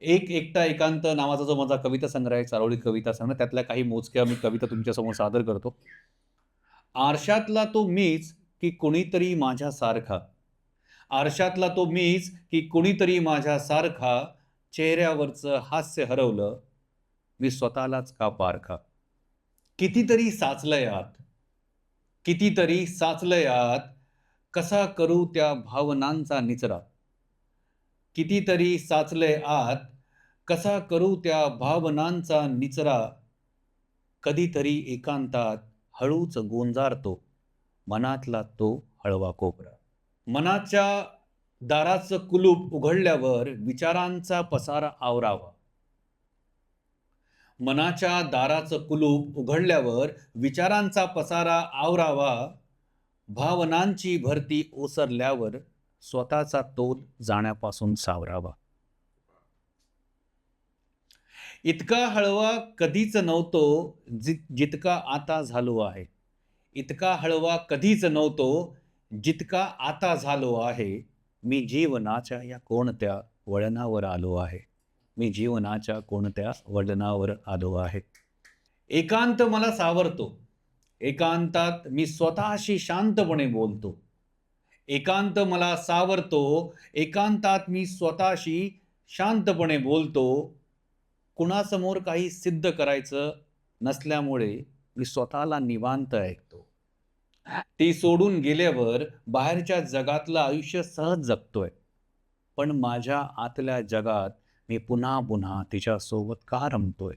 एक एकटा एकांत नावाचा जो माझा कविता संग्रह आहे, चारोळी कविता संग्रह, त्यातल्या काही मोजक्या मी कविता तुमच्यासमोर सादर करतो. आरशातला तो मीच की कुणीतरी माझ्यासारखा, आरशातला तो मीच की कुणीतरी माझ्यासारखा, चेहऱ्यावरचं हास्य हरवलं, मी स्वतःलाच का पारखा. कितीतरी साचलंय आत, कितीतरी साचलंय आत, कसा करू त्या भावनांचा निचरा. कितीतरी साचलंय आत, कसा करू त्या भावनांचा निचरा. कधीतरी एकांतात हळूच गोंजारतो मनातला तो हळवा कोपरा. मनाच्या दाराचं कुलूप उघडल्यावर विचारांचा पसारा आवरावा. मनाच्या दाराचं कुलूप उघडल्यावर विचारांचा पसारा आवरावा. भावनांची भरती ओसरल्यावर स्वतःचा तोल जाण्यापासून सावरावा. इतका हळवा कधीच नव्हतो जितका आता झालो आहे. इतका हळवा कधीच नव्हतो जितका आता झालो आहे. मी जीवनाच्या या कोणत्या वळणावर आलो आहे. मी जीवनाच्या कोणत्या वळणावर आलो आहे. एकांत मला सावरतो. एकांतात मी स्वतःशी शांतपणे बोलतो. एकांत मला सावरतो. एकांतात मी स्वतःशी शांतपणे बोलतो. कुणासमोर काही सिद्ध करायचं नसल्यामुळे मी स्वतःला निवांत ऐकतो. ती सोडून गेल्यावर बाहेरच्या जगातलं आयुष्य सहज जगतोय. पण माझ्या आतल्या जगात मी पुन्हा पुन्हा तिच्यासोबत का रमतोय.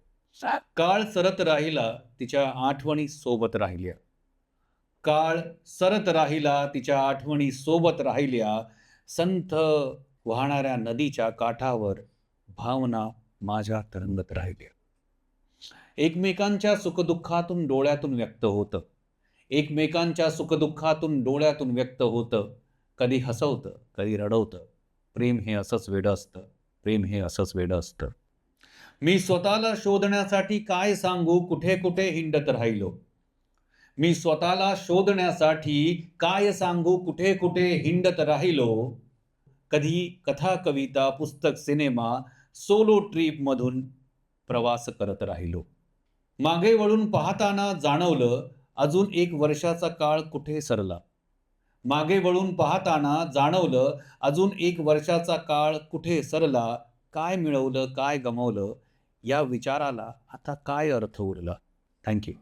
काळ सरत राहिला तिच्या आठवणी सोबत राहिल्या. काळ सरत राहिला तिच्या आठवणी सोबत राहिल्या. संथ वाहणाऱ्या नदीच्या काठावर भावना माझ्या तरंगत राहिल्या. एकमेकांच्या सुखदुःखातून डोळ्यातून व्यक्त होतं. एकमेकांच्या सुखदुःखातून डोळ्यातून व्यक्त होतं. कधी हसवतं, कधी रडवतं. प्रेम हे असंच वेडं असतं. प्रेम हे असंच वेडं असतं. मी स्वतःला शोधण्यासाठी काय सांगू, कुठे कुठे हिंडत राहिलो. मी स्वतःला शोधण्यासाठी काय सांगू, कुठे कुठे हिंडत राहिलो. कधी कथा, कविता, पुस्तक, सिनेमा, सोलो ट्रिपमधून प्रवास करत राहिलो. मागे वळून पाहताना जाणवलं अजून 1 वर्षाचा काळ कुठे सरला. मागे वळून पाहताना जाणवलं अजून 1 वर्षाचा काळ कुठे सरला. काय मिळवलं, काय गमावलं, या विचाराला आता काय अर्थ उरला. Thank you.